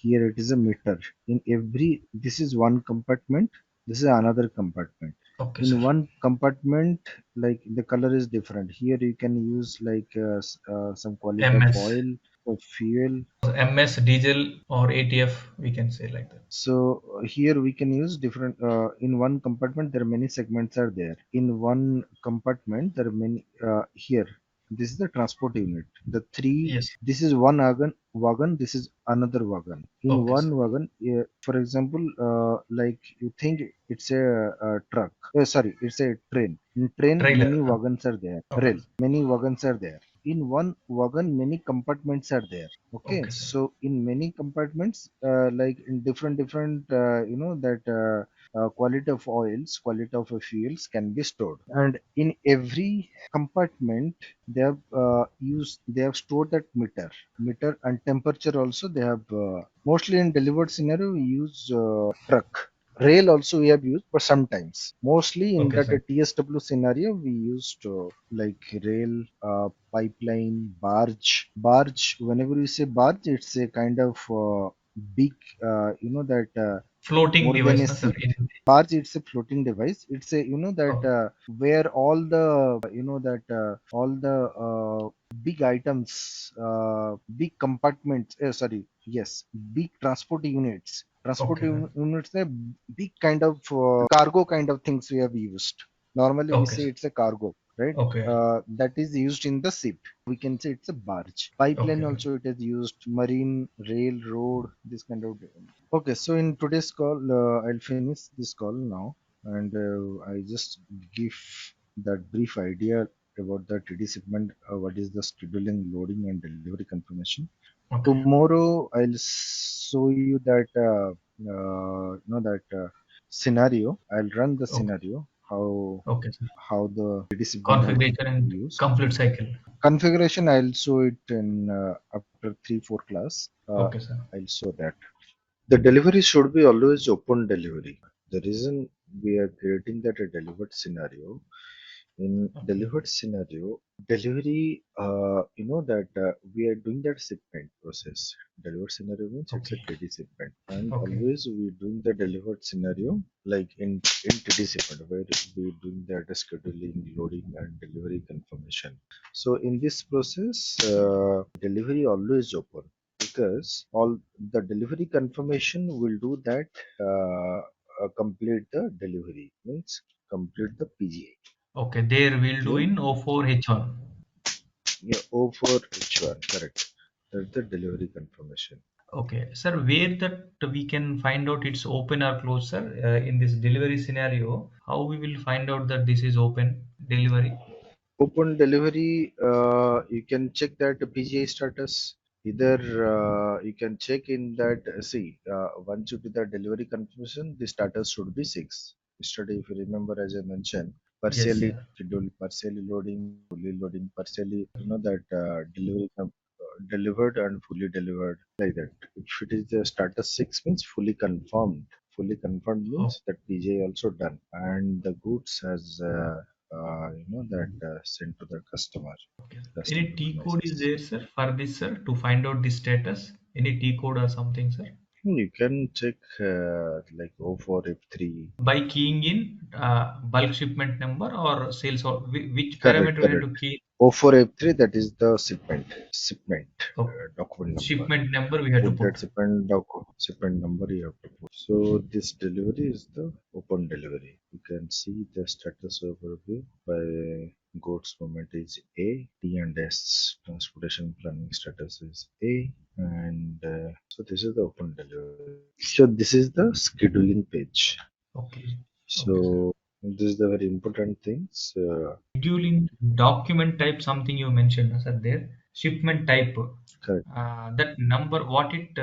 Here it is a meter. In every, this is one compartment, this is another compartment. Okay, sir. In one compartment, like the color is different. Here you can use like some quality of MS, oil or fuel. MS diesel or ATF, we can say like that. So here we can use different. In one compartment, there are many segments are there. In one compartment, there are many. Here, this is the transport unit. The three. Yes. This is one wagon. Wagon. This is another wagon. In Okay, sir. one wagon, for example, like you think it's a truck. Sorry, it's a train. In train, Trailer. many wagons are there. Okay. Rail. Many wagons are there. In one wagon, many compartments are there. Okay, Okay, sir. so in many compartments, like in different that quality of oils, quality of fuels can be stored, and in every compartment they have they have stored that meter and temperature also they have. Mostly in delivered scenario, we use truck. Rail also we have used, but sometimes. Mostly in Okay, that sir. TSW scenario, we used like rail, pipeline, barge. Barge. Whenever we say barge, it's a kind of big, that Floating more than device, a na, sir? ship. Barge, it's a floating device. It's a that Okay. where all the all the big items, big compartments. Sorry, yes, big transport units. Transport Okay, sir. units, a big kind of cargo kind of things we have used. Normally, we Okay, say sir. it's a cargo, right? Okay. That is used in the ship. We can say it's a barge. Pipeline Okay. also it is used. Marine, rail, road, this kind of. Okay, so in today's call, I'll finish this call now, and I just give that brief idea about the TD segment. What is the scheduling, loading, and delivery confirmation. Okay. Tomorrow, I'll show you that that scenario. I'll run the Okay. scenario Okay, sir. how the TD segment are Configuration and used. complete cycle. Configuration, I'll show it in after 3-4 class. Okay, sir. I'll show that. The delivery should be always open delivery. The reason we are creating that a delivered scenario, in Okay. delivered scenario, delivery, that we are doing that shipment process. Delivered scenario means it's a Okay. TD shipment, and Okay. always we doing the delivered scenario like in TD shipment where we doing that scheduling, loading, and delivery confirmation. So in this process, delivery always open because all the delivery confirmation will do that complete the delivery means complete the PGA. Okay. There we'll do Okay, in O4H1. yeah, O for H1, correct. That's the delivery confirmation. Okay, sir, where that we can find out it's open or closed, sir, in this delivery scenario, how we will find out that this is open delivery? Open delivery, you can check that PGA status. Either you can check in that, see, once you do the delivery confirmation, the status should be 6. Yesterday, if you remember, as I mentioned, Yes, partially sir. scheduled, partially loading, fully loading, partially, that delivery delivered and fully delivered, like that. If it is the status 6 means fully confirmed. Fully confirmed Oh, means that PGA also done and the goods has that sent to the customer. okay. Customer Any T code is premises. there, sir, for this, sir, to find out the status? Any T code or something, sir? You can check like O4 F3. By keying in bulk shipment number or sales or which Correct, parameter we have to correct. key? O4 F3, that is the shipment Okay. document number. Shipment number we have to Put that put. shipment number you have to put. So this delivery is the open delivery. You can see the status overview by goods movement is A, T and S transportation planning status is A, and so this is the open delivery. So this is the scheduling page. Okay. Okay, sir. So this is the very important things. Scheduling document type something you mentioned, sir, there. Shipment type. Correct. That number, what it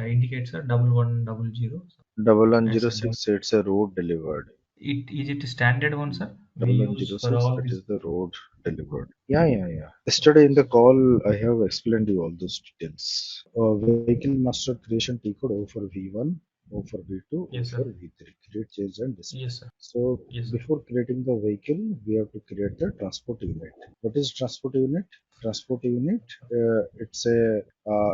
indicates, sir, 1100. Double one That's zero a six. It's a road delivered. it is it standard one, sir? We Double one use zero for six. all That this. is the road delivered. Yeah, yeah, yeah. Yesterday Okay, in the sir. call, I have explained you all those details. Vehicle master creation T code O for V1, O for V2, O Yes, for sir. V3. Create, change, and display. Yes, sir. So Yes, sir. before creating the vehicle, we have to create the transport unit. What is transport unit? Transport unit, it's a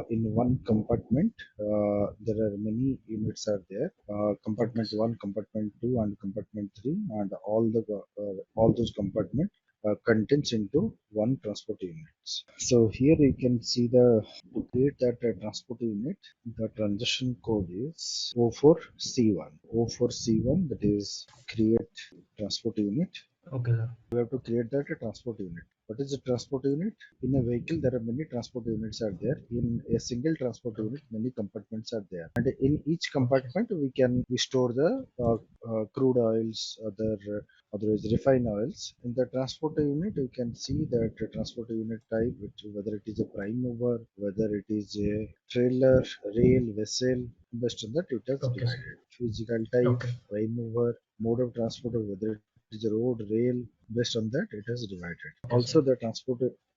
in one compartment. There are many units are there. Okay, Compartment sir. one, compartment two, and compartment three, and all those compartment contains into one transport unit. So here you can see the to create that transport unit, the transaction code is O4C1. O4C1, that is create transport unit. Okay, sir. We have to create that a transport unit. What is a transport unit? In a vehicle, there are many transport units are there. In a single transport unit, Okay, many compartments are there. And in each okay, compartment, we store the crude oils, otherwise refined oils. In the transport unit, you can see that the transport unit type, whether it is a prime mover, whether it is a trailer, rail, vessel. Based on that, it has okay, sir. divided. Physical type, Okay, prime mover, mode of transport, whether it is a road, rail. Based on that, it has divided. okay, sir. Also, the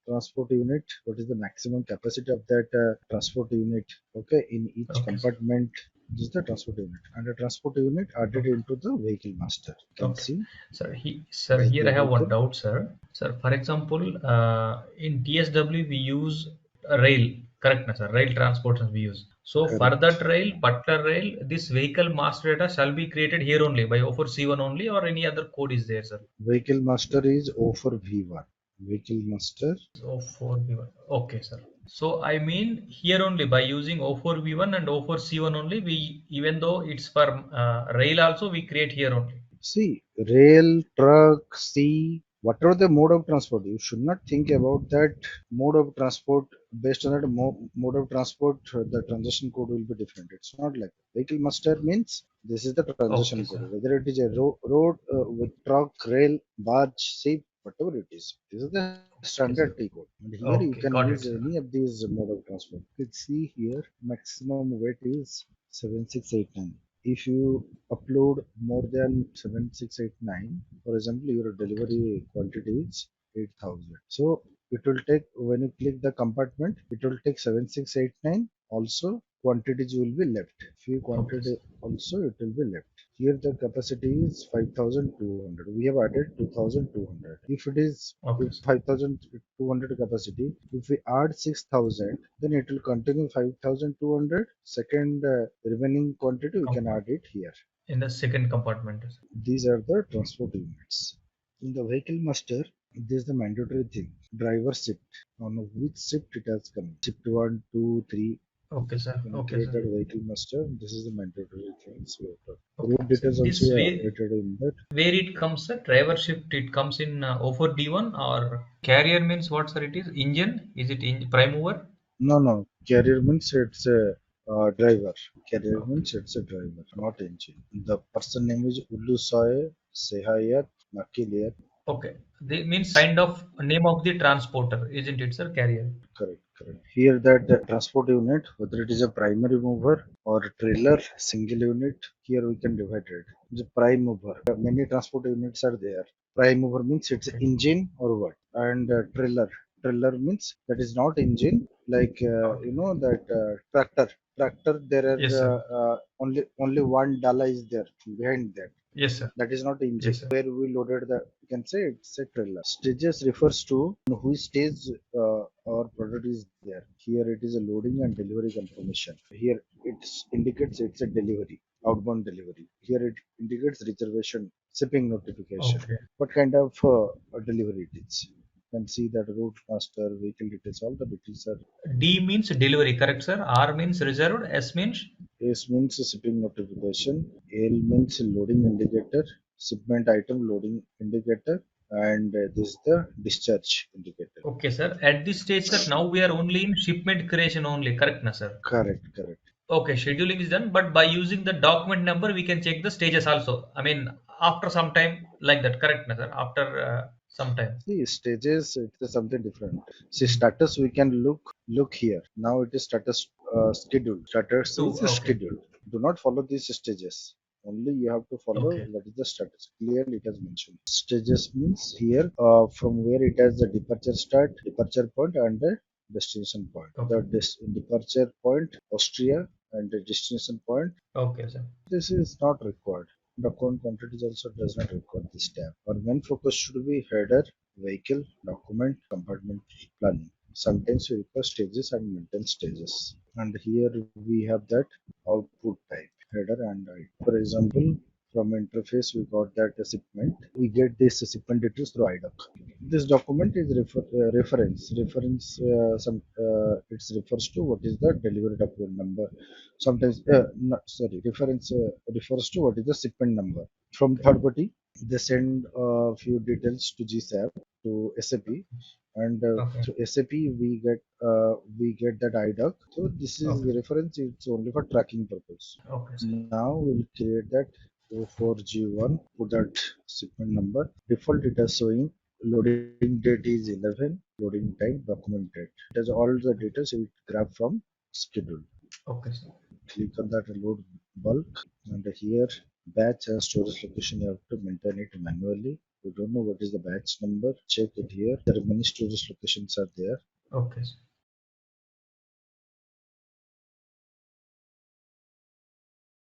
transport unit, what is the maximum capacity of that transport unit? Okay, in each Okay, sir. compartment, this is the transport unit, and the transport unit added Okay, into the vehicle master. You can okay. see Sir, this is here the I have one vehicle. doubt, sir. Sir, for example, in TSW we use a rail, correct, na, sir? Rail transportation we use. So for Correct. that rail, particular rail, this vehicle master data shall be created here only by O4 C1 only, or any other code is there, sir? Vehicle master is O for V1. Vehicle master. O4V1. Okay, sir. So I mean here only by using O4V1 and O4C1 only, we even though it's for rail also we create here only. See, rail, truck, sea, whatever the mode of transport, you should not think about that mode of transport. Based on that mode of transport, the transaction code will be different. It's not like that. Vehicle master means this is the Okay, transaction code. sir. Whether it is a road with truck, rail, barge, ship, whatever it is, this is the Okay, sir. standard T code. And here you Okay, can got it, use sir. any of these mode of transport. You can see here maximum weight is 7689. If you upload more than 7689, for example, your Okay, sir. delivery quantity is 8000. So it will take, when you click the compartment, it will take 7689. Also, quantities will be left. Few Okay, quantity sir. also it will be left. Here the capacity is 5200. We have added 2200. Okay, If sir. 5200 capacity, if we add 6000, then it will continue 5200. Second remaining quantity we can Comfort add it here. in the second compartment, sir. These are the transport units. In the vehicle master, this is the mandatory thing. Driver shift. On which shift it has come. Shift 1, 2, 3. Okay, sir. When you Okay, create sir. that vehicle master, this is the mandatory thing. So Okay. road So details also this we have way, updated in that. where it comes, sir, driver shift, it comes in O4D1 or carrier means what, sir? It is engine? Is it in prime mover? No, no. Carrier means it's a driver. Carrier Okay. means it's a driver, not engine. The person name is Ulusoy Sehayat Nakiliat. Okay. They means kind of name of the transporter, isn't it, sir? Carrier. Correct, correct. Here that the transport unit, whether it is a primary mover or a trailer, single unit, here we can divide it. The prime mover. Many transport units are there. Prime mover means it's Okay. engine or what? And trailer. Trailer means that is not engine. Like Okay. that tractor. Tractor there are Yes, sir. only one dala is there behind that. Yes, sir. That is not engine. Yes, sir. Where we loaded the, you can say it's a trailer. Stages refers to which stage our product is there. Here it is a loading and delivery confirmation. Here it indicates it's a delivery, outbound delivery. Here it indicates reservation, shipping notification. Okay. What kind of delivery it is. You can see that route master, vehicle details, all the details are. D means delivery, correct, sir? R means reserved. S means S means shipping notification. L means loading indicator. Shipment item loading indicator. And this is the discharge indicator. okay, sir. At this stage, sir, now we are only in shipment creation only, correct, na, sir? Correct, correct. Okay, scheduling is done, but by using the document number, we can check the stages also. I mean, after some time, like that, correct, na, sir? After some time. See, stages, it is something different. See, Mm. status, we can look here. Now it is status scheduled. Status Two, is okay, scheduled. Do not follow these stages. Only you have to follow okay, what is the status. Clearly, it has mentioned. Stages means here from where it has the departure start, departure point, and the destination point. okay, The departure point, Austria, and the destination point. okay, sir. This is not required. Document quantities also does not require this tab. Our main focus should be header, vehicle, document, compartment planning. Sometimes we require stages and maintain stages. And here we have that output type header and ID. For example, from interface we got that shipment. We get this shipment details through IDOC. This document is reference. Reference it refers to what is the delivery document number. Sometimes not sorry reference refers to what is the shipment number. From Okay. third party, they send a few details to GSAP to SAP, and Okay. through SAP we get that IDOC. So this is Okay. the reference. It's only for tracking purpose. Okay, sir. Now we'll create that O4G1. Put that shipment number. Default it is showing loading date is 11. Loading time document date. It has all the details we grab from schedule. Okay, sir. Click on that load bulk, and here batch and storage location you have to maintain it manually. You don't know what is the batch number, check it here. There are many storage locations are there. Okay, sir.